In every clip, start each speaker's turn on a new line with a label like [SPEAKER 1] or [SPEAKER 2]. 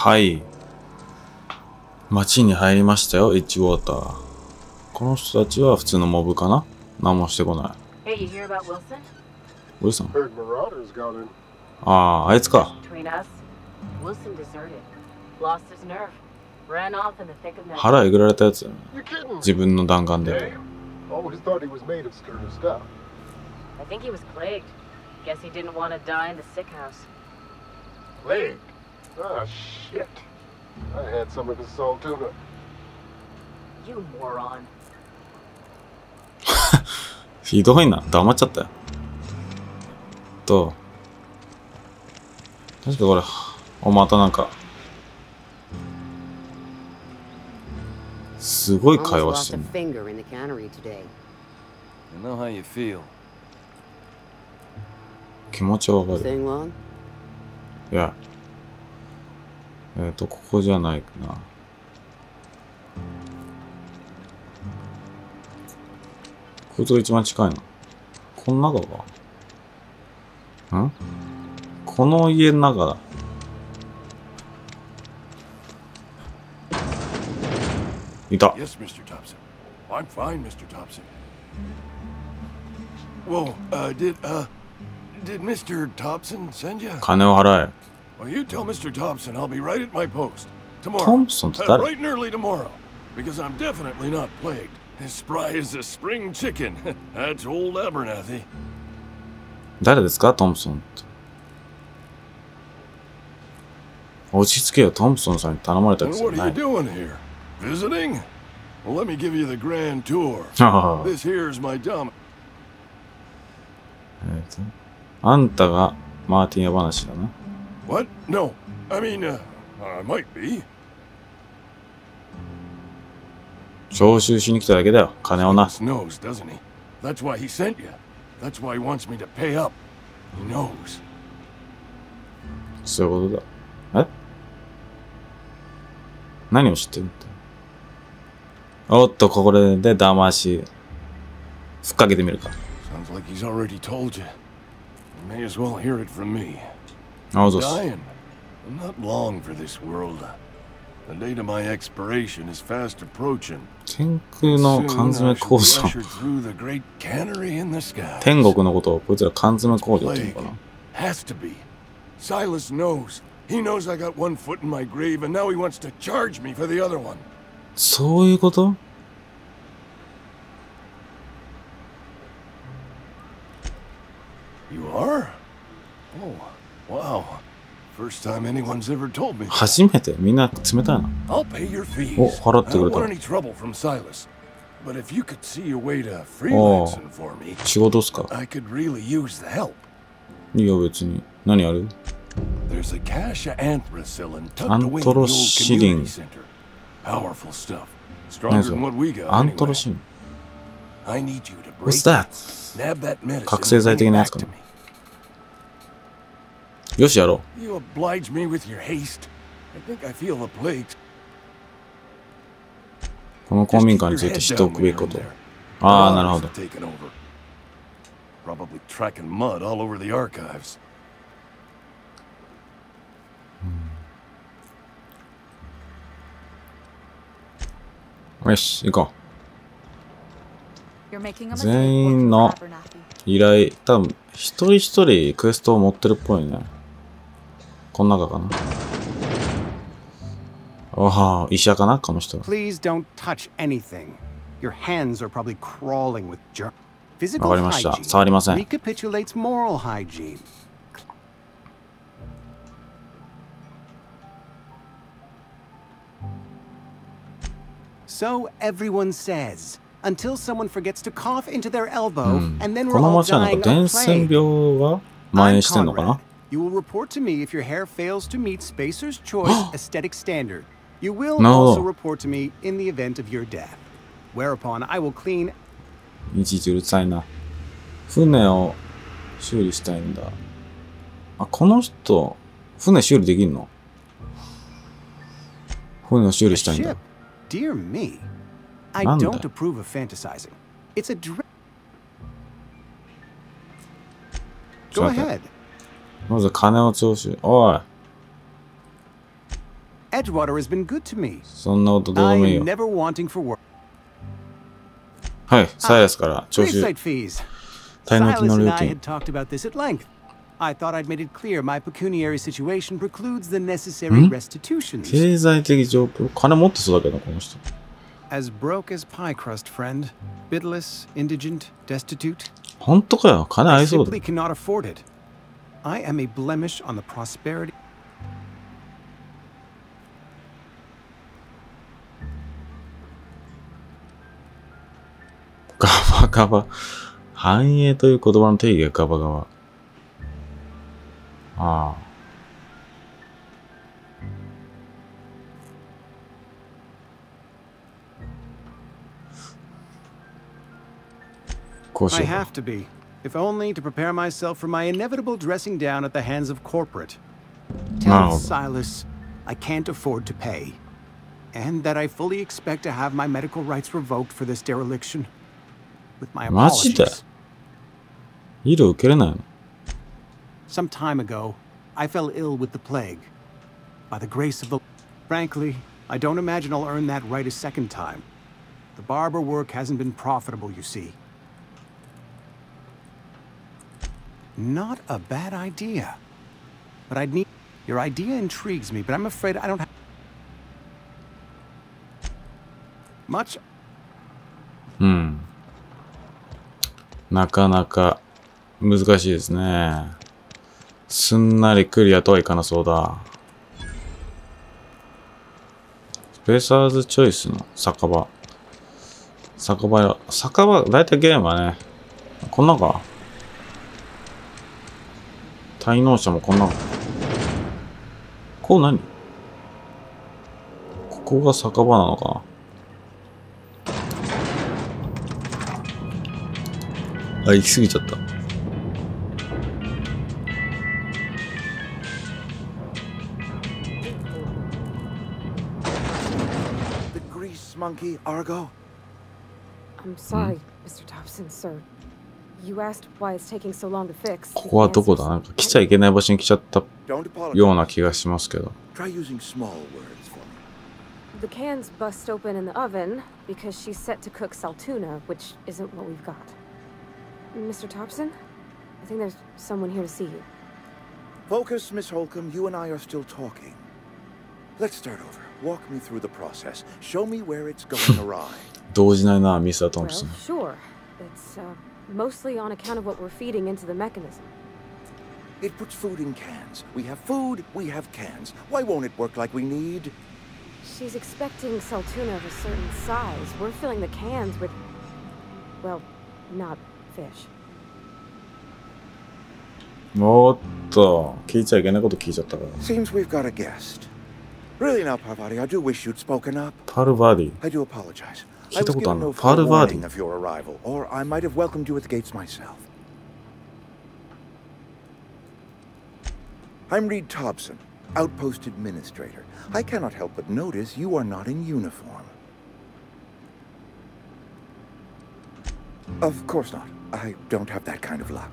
[SPEAKER 1] はい。街に入りましたよ、エッジウォーター。この人たちは普通のモブかな？何もしてこない。ウィルソン？ああ、あいつか。腹えぐられたやつだね。自分の弾丸で。ひどいな。黙っちゃったよ。確かこれ、またなんか、すごい会話してるね。気持ちはわかる。いや、ここじゃないかな。こいつが一番近いの。この中か？ん？この家の中だ。いた。
[SPEAKER 2] Yes, Mr. Thompson. I'm fine, Mr. Thompson. Whoa, did Mr. Thompson send you?
[SPEAKER 1] 金を払え。
[SPEAKER 2] Well, you tell Mr. Thompson I'll be right at my post tomorrow.
[SPEAKER 1] トンプソンって誰？
[SPEAKER 2] Bright and early tomorrow, because I'm definitely not plagued. As spry as a spring chicken. That's old Abernathy.
[SPEAKER 1] 誰ですか、トンプソンって。落ち着けよ、トンプソンさんに頼まれたやつじゃない。
[SPEAKER 2] What are you doing here? Visiting? Well, let me give you the grand tour. This here's my dumb.
[SPEAKER 1] あんたがマーティンヤ話だな。
[SPEAKER 2] What? No. I mean, I might be.
[SPEAKER 1] 徴収しに来ただけだよ、金をな。
[SPEAKER 2] Knows, doesn't he? That's why he sent you. That's why he wants me to pay up. He knows.
[SPEAKER 1] そういうことだ。何を知ってるって。おっと、これで騙し。ふっかけてみるか。
[SPEAKER 2] Sounds like he's already told you. You may as well hear it from me.
[SPEAKER 1] あ、そうです。
[SPEAKER 2] Dying. I'm not long for this world. The date of my expiration is fast approaching.
[SPEAKER 1] 天空の缶詰工場。天国のことをこいつら缶詰工場っていうのかな。
[SPEAKER 2] Has to be. Silas knows. He knows I got one foot in my grave, and now he wants to charge me for the other one.
[SPEAKER 1] そういうこと？
[SPEAKER 2] You are? Oh, wow. First time anyone's ever told me.
[SPEAKER 1] 初めてみんな冷たいな。
[SPEAKER 2] I'll pay your fees.
[SPEAKER 1] お、払ってくれた。
[SPEAKER 2] I don't want any trouble from Silas. But if you could see your way to freelancing for me,
[SPEAKER 1] 仕事っすか？
[SPEAKER 2] I could really use the help.
[SPEAKER 1] いいよ別に。何やる？
[SPEAKER 2] There's a cache of anthracillin tucked
[SPEAKER 1] ア
[SPEAKER 2] away
[SPEAKER 1] ン
[SPEAKER 2] in
[SPEAKER 1] ト
[SPEAKER 2] the
[SPEAKER 1] ロ
[SPEAKER 2] old
[SPEAKER 1] シリン。
[SPEAKER 2] community center. Powerful stuff.
[SPEAKER 1] 何
[SPEAKER 2] Stronger
[SPEAKER 1] そ
[SPEAKER 2] than
[SPEAKER 1] れ？
[SPEAKER 2] what we got
[SPEAKER 1] アントロ
[SPEAKER 2] anyway.
[SPEAKER 1] シリン。
[SPEAKER 2] I need you to
[SPEAKER 1] What's
[SPEAKER 2] break
[SPEAKER 1] that?
[SPEAKER 2] nab that medicine
[SPEAKER 1] 覚醒剤
[SPEAKER 2] and
[SPEAKER 1] 的
[SPEAKER 2] bring
[SPEAKER 1] な
[SPEAKER 2] it
[SPEAKER 1] やつ
[SPEAKER 2] back
[SPEAKER 1] か
[SPEAKER 2] to
[SPEAKER 1] な。
[SPEAKER 2] me.
[SPEAKER 1] よし、やろ
[SPEAKER 2] You oblige me with your haste. I think I feel the plague.
[SPEAKER 1] う。この公民館について知っておくべきこと。ああ、なるほど。
[SPEAKER 2] Probably tracking mud all over the archives.
[SPEAKER 1] よし、行こう。全員の依頼、多分一人一人クエストを持ってるっぽいね。この中かな。ああ、医者かなこの人。
[SPEAKER 3] Please don't touch anything. Your hands are probably crawling with germs.
[SPEAKER 1] わかりました。触りません。
[SPEAKER 3] Recapitulates moral hygiene. So everyone says, until someone forgets to cough into their elbow, and then
[SPEAKER 1] こ
[SPEAKER 3] we're
[SPEAKER 1] の
[SPEAKER 3] all
[SPEAKER 1] 街はなん
[SPEAKER 3] dying
[SPEAKER 1] か伝
[SPEAKER 3] of
[SPEAKER 1] 染
[SPEAKER 3] plague.
[SPEAKER 1] 病が蔓延してんのか
[SPEAKER 3] I'm
[SPEAKER 1] な
[SPEAKER 3] Conrad. You will report to me if your hair fails to meet Spacer's Choice aesthetic standard. You will also report to me in the event of your death. Whereupon I will clean.
[SPEAKER 1] いちいちうるさいな。船を修理したいんだ。あ、この人、船修理できんの？船を修理したいんだ。
[SPEAKER 3] Dear me, I
[SPEAKER 1] なんだ？
[SPEAKER 3] don't approve of fantasizing. It's a Go
[SPEAKER 1] ちょっと待って。
[SPEAKER 3] ahead.
[SPEAKER 1] まず金を徴収。おい。
[SPEAKER 3] Edgewater has been good to me.
[SPEAKER 1] そんなことどうでもいいよ。
[SPEAKER 3] I'm never wanting for work.
[SPEAKER 1] はい、サイラスから徴収。
[SPEAKER 3] Gravesite fees.
[SPEAKER 1] 滞納金の
[SPEAKER 3] Silas
[SPEAKER 1] 料
[SPEAKER 3] and I
[SPEAKER 1] 金。
[SPEAKER 3] had talked about this at length. I thought I'd made it clear my pecuniary situation precludes the necessary restitutions.
[SPEAKER 1] 経済的状況金持ってそうだけど、この人。
[SPEAKER 3] As broke as pie crust, friend. Bidless, indigent, destitute.
[SPEAKER 1] 本当かよ、金合
[SPEAKER 3] I
[SPEAKER 1] いそうだ。
[SPEAKER 3] simply cannot afford it. I am a blemish on the prosperity.
[SPEAKER 1] ガバガバ。繁栄という言葉の定義がガバガバ。ああ。こうし
[SPEAKER 3] I
[SPEAKER 1] ようか。
[SPEAKER 3] have to be, if only to prepare myself for my inevitable dressing down at the hands of corporate. Tell Silas I can't afford to pay, and that I fully expect to have my medical rights revoked for this dereliction. With my
[SPEAKER 1] マジで
[SPEAKER 3] apologies.
[SPEAKER 1] 医療受けれないの？
[SPEAKER 3] Some time ago, I fell ill with the plague. By the grace of the... Frankly, I don't imagine I'll earn that right a second time. The barber work hasn't been profitable, you see. Not a bad idea. But I'd need... Your idea intrigues me, but I'm afraid I don't have... Much...
[SPEAKER 1] うん。なかなか難しいですね。すんなりクリアとはいかなそうだ。スペーサーズチョイスの酒場。酒場、だいたいゲームはね、こんなんか。滞納者もこんなんか。こう何？ここが酒場なのかな？あ、行き過ぎちゃった。
[SPEAKER 4] The grease monkey, Argo?
[SPEAKER 5] I'm sorry, Mr. Thompson, sir. You asked why it's taking so long to fix.
[SPEAKER 1] ここはどこだ？なんか来ちゃいけない場所に来ちゃった
[SPEAKER 4] Don't apologize.
[SPEAKER 1] ような気がしますけど。
[SPEAKER 4] Try using small words for me.
[SPEAKER 5] The cans bust open in the oven because she's set to cook saltuna, which isn't what we've got. Mr. Thompson, I think there's someone here to see you.
[SPEAKER 4] Focus, Miss Holcomb. You and I are still talking. Let's start over. Walk me through the process. Show me where it's going awry.
[SPEAKER 1] 動じないな、ミスター・トンプソン。
[SPEAKER 5] Well, sure. It's mostly on account of what we're feeding into the mechanism.
[SPEAKER 4] It puts food in cans. We have food, we have cans. Why won't it work like we need?
[SPEAKER 5] She's expecting saltuna of a certain size. We're filling the cans with, well, not fish.
[SPEAKER 1] おっと、聞いちゃいけないこと聞いちゃったから。
[SPEAKER 4] Seems we've got a guest. Really now, Parvati, I do wish you'd spoken up.
[SPEAKER 1] パルバーディ。
[SPEAKER 4] I do apologize.
[SPEAKER 1] 聞
[SPEAKER 4] I
[SPEAKER 1] いた
[SPEAKER 4] was
[SPEAKER 1] ことあ
[SPEAKER 4] given
[SPEAKER 1] る
[SPEAKER 4] no
[SPEAKER 1] の？パル
[SPEAKER 4] full
[SPEAKER 1] バーデ
[SPEAKER 4] warning
[SPEAKER 1] ィ。
[SPEAKER 4] of your arrival, or I might have welcomed you at the gates myself. I'm Reed Thompson, Outpost Administrator. I cannot help but notice you are not in uniform. Of course not. I don't have that kind of luck.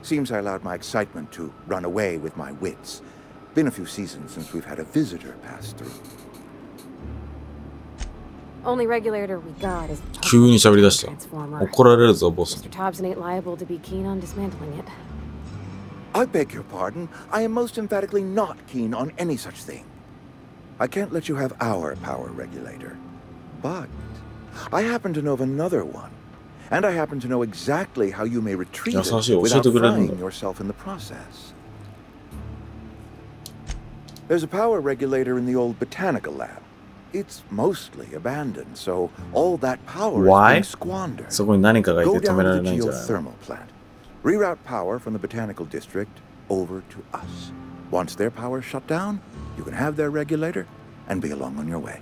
[SPEAKER 4] Seems I allowed my excitement to run away with my wits. Been a few seasons since we've had a visitor pass through.
[SPEAKER 5] Only regulator we got is
[SPEAKER 1] 急に喋り出した。怒られるぞ、ボス。
[SPEAKER 5] Mr. Thompson ain't liable to be keen on dismantling it.
[SPEAKER 4] I beg your pardon. I am most emphatically not keen on any such thing. I can't let you have our power regulator. But I happen to know of another one. And I happen to know exactly how you may retrieve it without frying yourself in the process. There's a power regulator in the old botanical lab. It's mostly abandoned, so all that power is being squandered.
[SPEAKER 1] そこに何かがいて
[SPEAKER 4] Go
[SPEAKER 1] 止められ
[SPEAKER 4] down
[SPEAKER 1] な
[SPEAKER 4] to
[SPEAKER 1] いん
[SPEAKER 4] the
[SPEAKER 1] じゃない？
[SPEAKER 4] geothermal plant. Reroute power from the botanical district over to us. Once their power is shut down, you can have their regulator and be along on your way.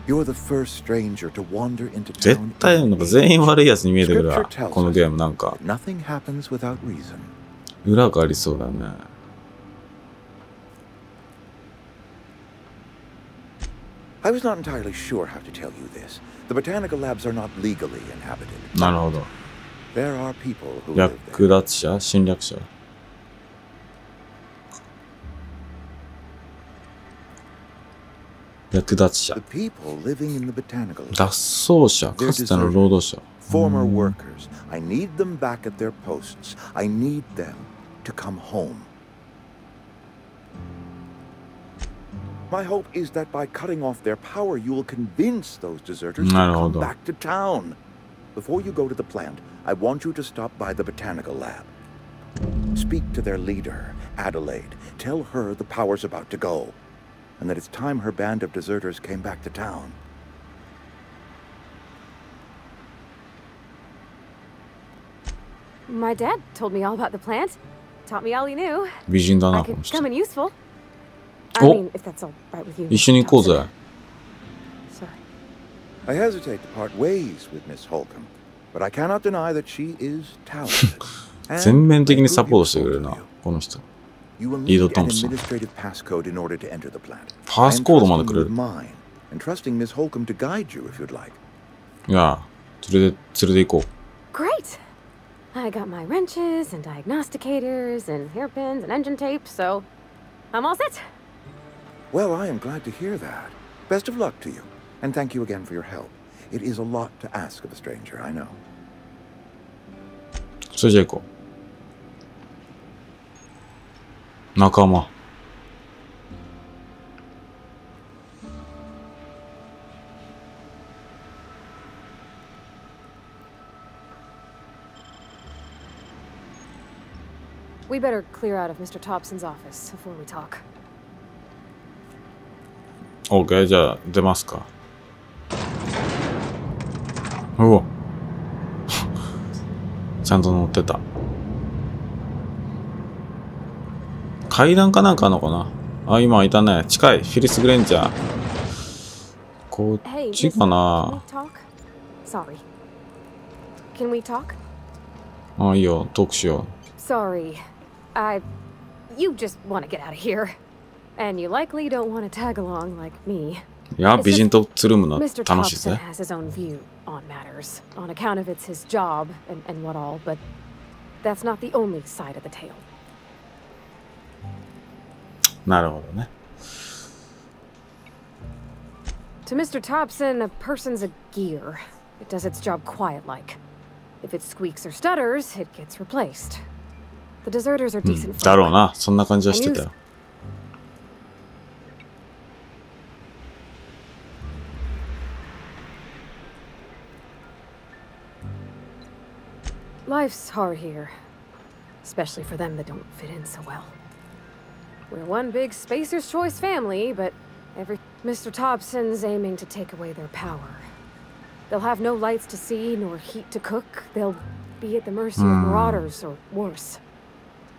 [SPEAKER 4] You're the first stranger to wander into
[SPEAKER 1] 絶
[SPEAKER 4] town.
[SPEAKER 1] 対なんか全員悪いやつに見えてくるわ。
[SPEAKER 4] Scripture tells
[SPEAKER 1] この
[SPEAKER 4] us
[SPEAKER 1] ゲームなんか
[SPEAKER 4] nothing happens without reason.
[SPEAKER 1] 裏がありそうだね。
[SPEAKER 4] I was not entirely sure how to tell you this. The botanical labs are not legally inhabited.
[SPEAKER 1] なるほど。
[SPEAKER 4] There are people who
[SPEAKER 1] 略
[SPEAKER 4] live there.
[SPEAKER 1] 奪者侵略者略奪者
[SPEAKER 4] The people living in the botanical
[SPEAKER 1] 脱走者かつての労働者
[SPEAKER 4] former workers. I need them back at their posts. I need them to come home. My hope is that by cutting off their power, you will convince those deserters to come back to town. Before you go to the plant, I want you to stop by the botanical lab. Speak to their leader, Adelaide. Tell her the power's about to go, and that it's time her band of deserters came back to town.
[SPEAKER 5] My dad told me all about the plant. Taught me all he knew.
[SPEAKER 1] 美人だ
[SPEAKER 5] I
[SPEAKER 1] なこの
[SPEAKER 5] could
[SPEAKER 1] 人
[SPEAKER 5] come in useful. I mean, if that's all right with you.
[SPEAKER 1] 一緒に行こうぜ
[SPEAKER 5] Sorry.
[SPEAKER 4] I hesitate to part ways with Miss Holcomb, but I cannot deny that she is talented.
[SPEAKER 1] 全面的にサポートしてくれるなこの人
[SPEAKER 4] You will
[SPEAKER 1] Ido
[SPEAKER 4] need an
[SPEAKER 1] Thompson.
[SPEAKER 4] administrative passcode in order to enter the plant.
[SPEAKER 1] パスコードまでくれ
[SPEAKER 4] I
[SPEAKER 1] る
[SPEAKER 4] am trusting you with mine, and trusting Miss Holcomb to guide you if you'd like.
[SPEAKER 1] いや連れて行こ
[SPEAKER 5] Great. I got my wrenches and diagnosticators and hairpins and engine tape, so I'm all set.
[SPEAKER 4] Well, I am glad to hear that. Best of luck to you, and thank you again for your help. It is a lot to ask of a stranger, I know.
[SPEAKER 1] うそれじゃあ行こう仲間
[SPEAKER 5] We better clear out of Mr. Thompson's office before we talk.
[SPEAKER 1] OK じゃあ出ますかうおちゃんと乗ってた階段かなんかあんのかなあ今いたね近いフィリス・グレンジャーこっ
[SPEAKER 5] Hey,
[SPEAKER 1] ち
[SPEAKER 5] listen,
[SPEAKER 1] か
[SPEAKER 5] can
[SPEAKER 1] な
[SPEAKER 5] we talk? Sorry. Can we talk?
[SPEAKER 1] あいいよトークしよ
[SPEAKER 5] Sorry. You just want to get out of here. And you likely don't want to tag along like me.
[SPEAKER 1] ういや美人とつるむの
[SPEAKER 5] Mr.
[SPEAKER 1] 楽しい
[SPEAKER 5] Thompson
[SPEAKER 1] ぜ
[SPEAKER 5] has his own view on matters, on account of it's his job and what all, but that's not the only side of the tale.
[SPEAKER 1] なるほどね
[SPEAKER 5] To Mr. Thompson, a person's a gear. It does its job quiet-like. If it squeaks or stutters, it gets replaced. The deserters are
[SPEAKER 1] うん
[SPEAKER 5] decent
[SPEAKER 1] だろう
[SPEAKER 5] folk.
[SPEAKER 1] なそんな感じはしてたよ
[SPEAKER 5] Life's hard here, especially for them that don't fit in so well. We're one big Spacer's Choice family, but Mr. Thompson's aiming to take away their power. They'll have no lights to see, nor heat to cook. They'll be at the mercy of marauders, or worse.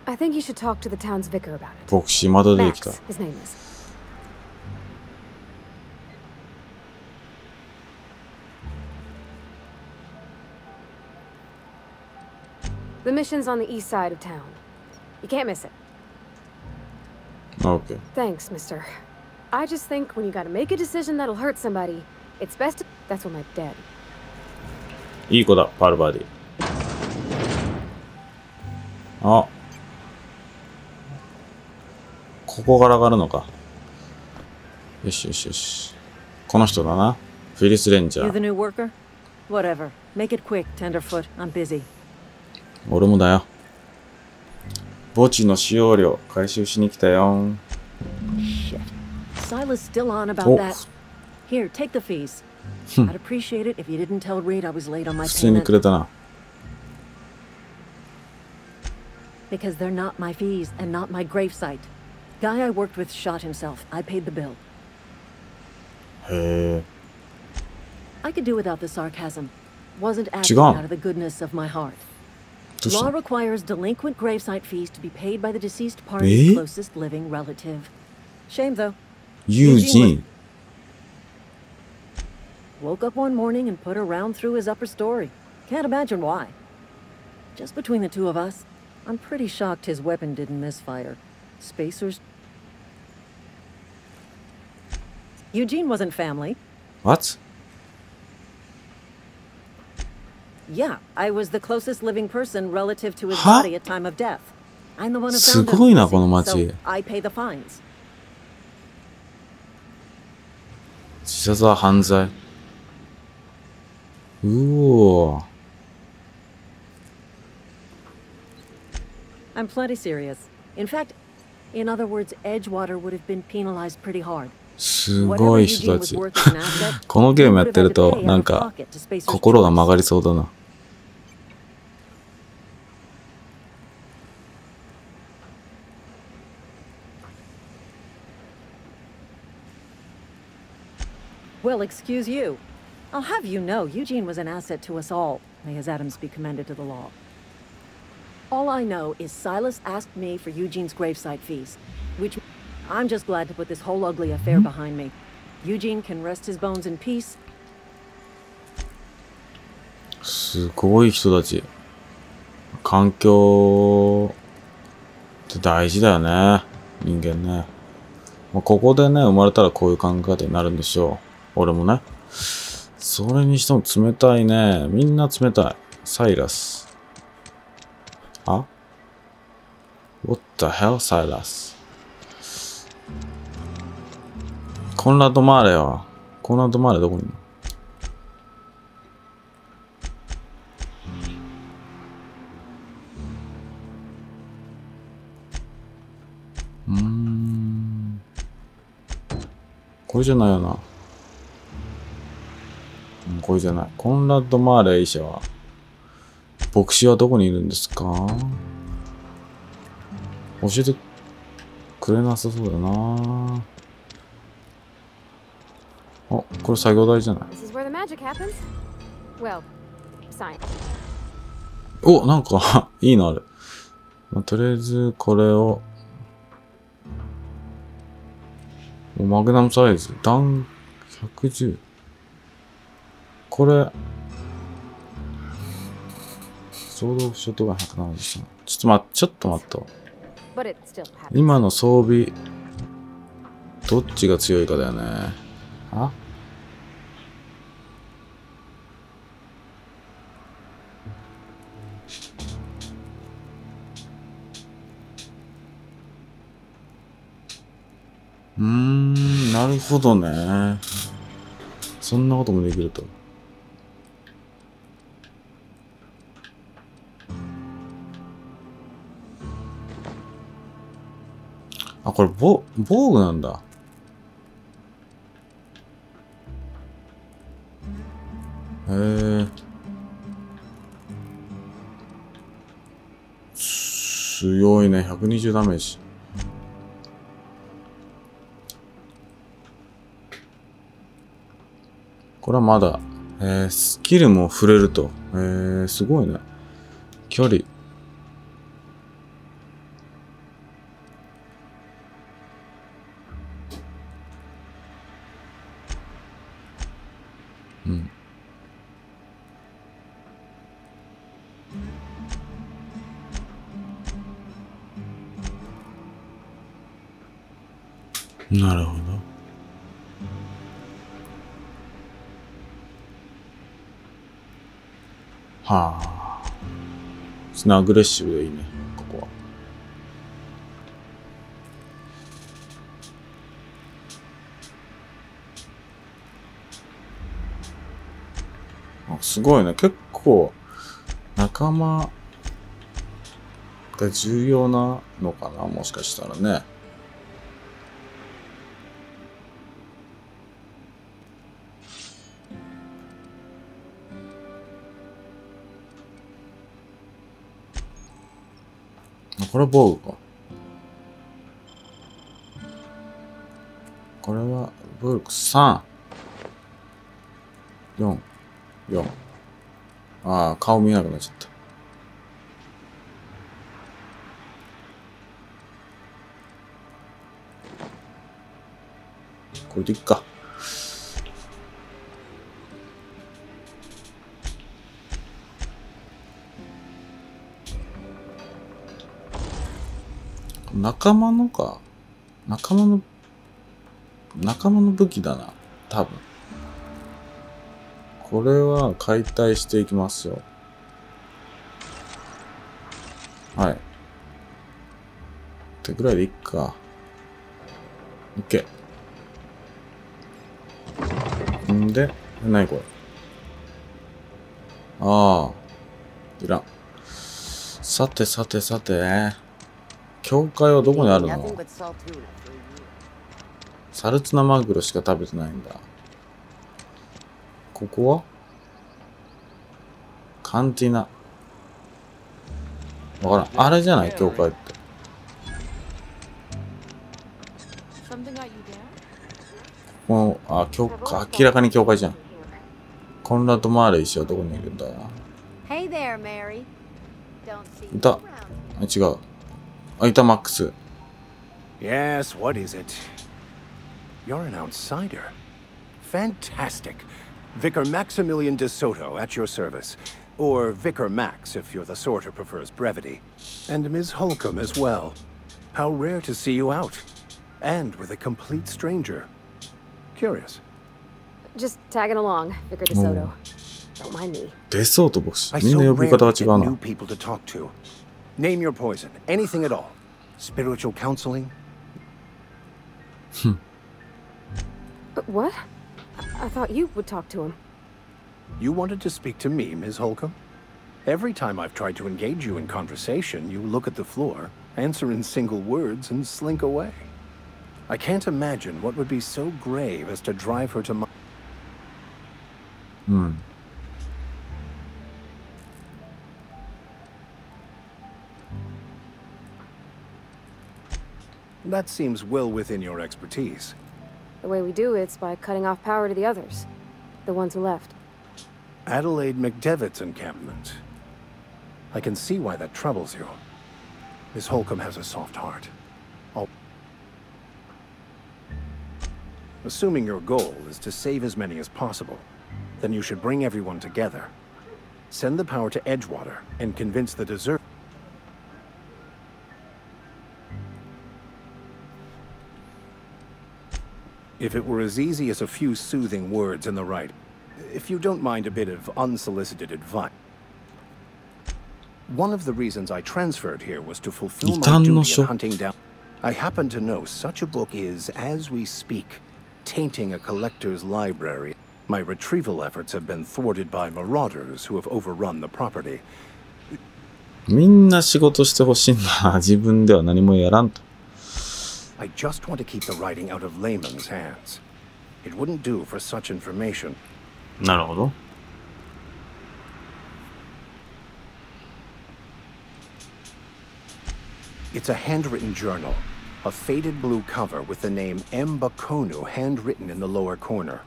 [SPEAKER 5] I think you should talk to the town's vicar about it.
[SPEAKER 1] 牧師まだ出てきた
[SPEAKER 5] Max, his name is. The mission's on the east side of town. You can't miss it.
[SPEAKER 1] OK
[SPEAKER 5] Thanks, mister. I just think when you gotta make a decision that'll hurt somebody, it's best to... That's what my dad...
[SPEAKER 1] いい子だパルバディあここから上がるのかよしよしよしこの人だなフィリス・レンジャ
[SPEAKER 6] You the
[SPEAKER 1] ー
[SPEAKER 6] new worker? Whatever. Make it quick, Tenderfoot. I'm busy.
[SPEAKER 1] 俺もだよ墓地の使用料回収しに来たよ
[SPEAKER 6] Shit. Silas still on about
[SPEAKER 1] Oh.
[SPEAKER 6] that. Here, take the fees. I'd appreciate it if you didn't tell Reed I was late on my
[SPEAKER 1] 普通に
[SPEAKER 6] payment.
[SPEAKER 1] くれたな
[SPEAKER 6] Because they're not my fees and not my gravesite. Guy I worked with shot himself. I paid the bill.
[SPEAKER 1] へえ
[SPEAKER 6] I could do without the sarcasm. Wasn't acting
[SPEAKER 1] 違う
[SPEAKER 6] out of the goodness of my heart.
[SPEAKER 1] どうした
[SPEAKER 6] Law
[SPEAKER 1] の
[SPEAKER 6] requires delinquent gravesite fees to be paid by the deceased party's
[SPEAKER 1] Eh?
[SPEAKER 6] closest living relative. Shame though.
[SPEAKER 1] ユージン
[SPEAKER 6] Woke up one morning and put a round through his upper story. Can't imagine why. Just between the two of us, I'm pretty shocked his weapon didn't misfire. Spacers... Eugene wasn't family.
[SPEAKER 1] What?
[SPEAKER 6] Yeah, I was the closest living person relative to his body at time of death. I'm the one who
[SPEAKER 1] す
[SPEAKER 6] found him,
[SPEAKER 1] ごいな、この
[SPEAKER 6] so
[SPEAKER 1] 町。
[SPEAKER 6] I pay the fines.
[SPEAKER 1] 自殺は犯罪。おー。
[SPEAKER 6] I'm plenty serious. In fact, in other words, Edgewater would have been penalized pretty hard.
[SPEAKER 1] すごい人たち。このゲームやってると、なんか、心が曲がりそうだな。
[SPEAKER 6] Well, excuse you. I'll have you know, Eugene was an asset to us all. May his atoms be commended to the law. All I know is Silas asked me for Eugene's gravesite fees, which I'm just glad to put this whole ugly affair behind me. Eugene can rest his bones in peace.
[SPEAKER 1] すごい人たち。環境って大事だよね。人間ね。ここでね、生まれたらこういう考え方になるんでしょう。俺もね。それにしても冷たいね。みんな冷たい。サイラス。あ？ What the hell, サイラス。コンラッド・マーレは。コンラッド・マーレどこにいるの？これじゃないよな。これじゃない。コンラッド・マーレ医者は、牧師はどこにいるんですか？教えてくれなさそうだな。あ、これ作業台じゃない。お、なんかいいのある。まあ、とりあえずこれをマグナムサイズ弾110。これソードオフショットガン173。ちょっと待った。今の装備どっちが強いかだよね。あ？なるほどね。そんなこともできると。あ、これ防具なんだ。へえ。強いね。120ダメージ。これはまだ、スキルも触れると。すごいね。距離。うん。なるほど。はあ。アグレッシブでいいね、ここは。あ、すごいね。結構、仲間が重要なのかな、もしかしたらね。これは防具か。これはブルク3。4。4。ああ、顔見えなくなっちゃった。これでいっか。仲間のか。仲間の武器だな。多分。これは解体していきますよ。はい。ってぐらいでいっか。オッケー。んで、何これ。ああ。いらん。さてさてさて。教会はどこにあるの？サルツナマグロしか食べてないんだ。ここはカンティナ。わからん。あれじゃない教会って。この、明らかに教会じゃん。コンラッド・マーレ医師はどこにいるんだ？いた。違う。あ、いた、マックス。
[SPEAKER 3] Yes, what is it? You're an outsider. Fantastic. Vicar Maximilian de Soto at your service. Or Vicar Max if you're the sort who prefers brevity. And Ms. Holcomb as well. How rare to see you out. And with a complete stranger. Curious.
[SPEAKER 5] Just tagging along, Vicar de Soto. Don't mind me.
[SPEAKER 1] デソート牧師。みんな呼び方が違うな。
[SPEAKER 3] New people to talk to. Name your poison. Anything at all. Spiritual counseling.
[SPEAKER 5] What? I thought you would talk to him.
[SPEAKER 3] You wanted to speak to me, Ms. Holcomb? Every time I've tried to engage you in conversation, you look at the floor, answer in single words, and slink away. I can't imagine what would be so grave as to drive her to my... That seems well within your expertise.
[SPEAKER 5] The way we do it's by cutting off power to the others. The ones who left.
[SPEAKER 3] Adelaide McDevitt's encampment. I can see why that troubles you. Miss Holcomb has a soft heart. Assuming your goal is to save as many as possible, then you should bring everyone together. Send the power to Edgewater and convince the desert. If it were as easy as a few soothing words in the right, if you don't mind a bit of unsolicited advice. One of the reasons I transferred here was to fulfill my duty in hunting down. I happen to know such a book is, as we speak, tainting a collector's library. My retrieval efforts have been thwarted by marauders who have overrun the property.
[SPEAKER 1] みんな仕事してほしいんだ。自分では何もやらんと。
[SPEAKER 3] I just want to keep the writing out of layman's hands. It wouldn't do for such information.
[SPEAKER 1] なるほど。
[SPEAKER 3] It's a handwritten journal, a faded blue cover with the name M. Bakonu handwritten in the lower corner.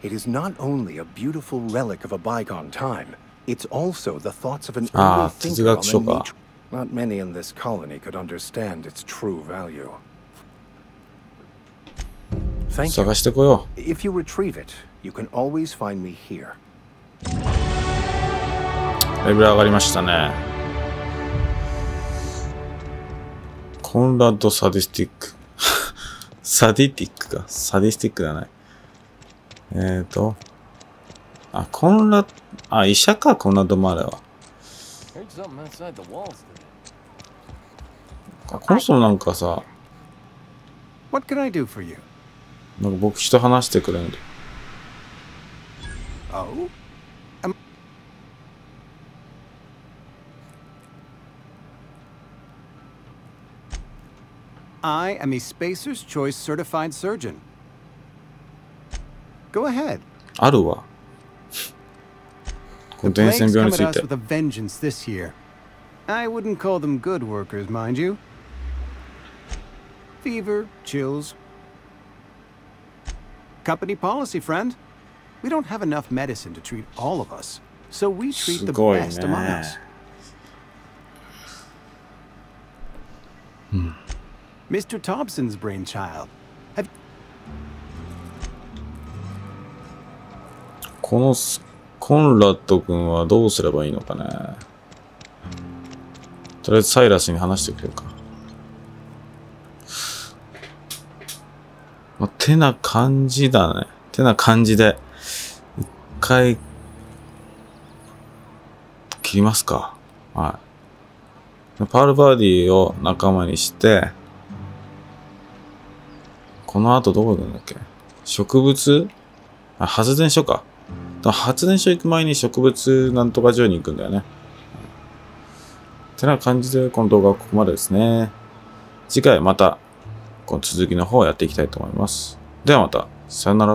[SPEAKER 3] It is not only a beautiful relic of a bygone time, it's also the thoughts of an early thinker on the nature. Not many in this colony could understand its true value. Thank you.
[SPEAKER 1] 探してこよう。
[SPEAKER 3] If you retrieve it, you can always find me here.
[SPEAKER 1] レベル上がりましたね。コンラッド・サディスティック。サディティックか。サディスティックだね。コンラッド、医者か、コンラッド・マーレは。この人もなんかさ、
[SPEAKER 3] What can I do for you?
[SPEAKER 1] なんか牧師と話してくれるんで。
[SPEAKER 3] Oh? I am a Spacer's Choice certified surgeon. Go ahead.
[SPEAKER 1] あるわ。この伝染病について。
[SPEAKER 3] with a vengeance this year. I wouldn't call them good workers, mind you. Fever, chills. Company policy, friend. We don't have enough medicine to treat all of us, so we treat the best among us. Mr. Thompson's brainchild.
[SPEAKER 1] このコンラッド君はどうすればいいのかね。とりあえずサイラスに話してくれるか。まあ、てな感じだね。てな感じで、一回、切りますか。はい。パールバーディーを仲間にして、この後どこ行くんだっけ？植物？あ、発電所か。発電所行く前に植物なんとか所に行くんだよね。ってな感じで、この動画はここまでですね。次回また、この続きの方をやっていきたいと思います。ではまた、さよなら。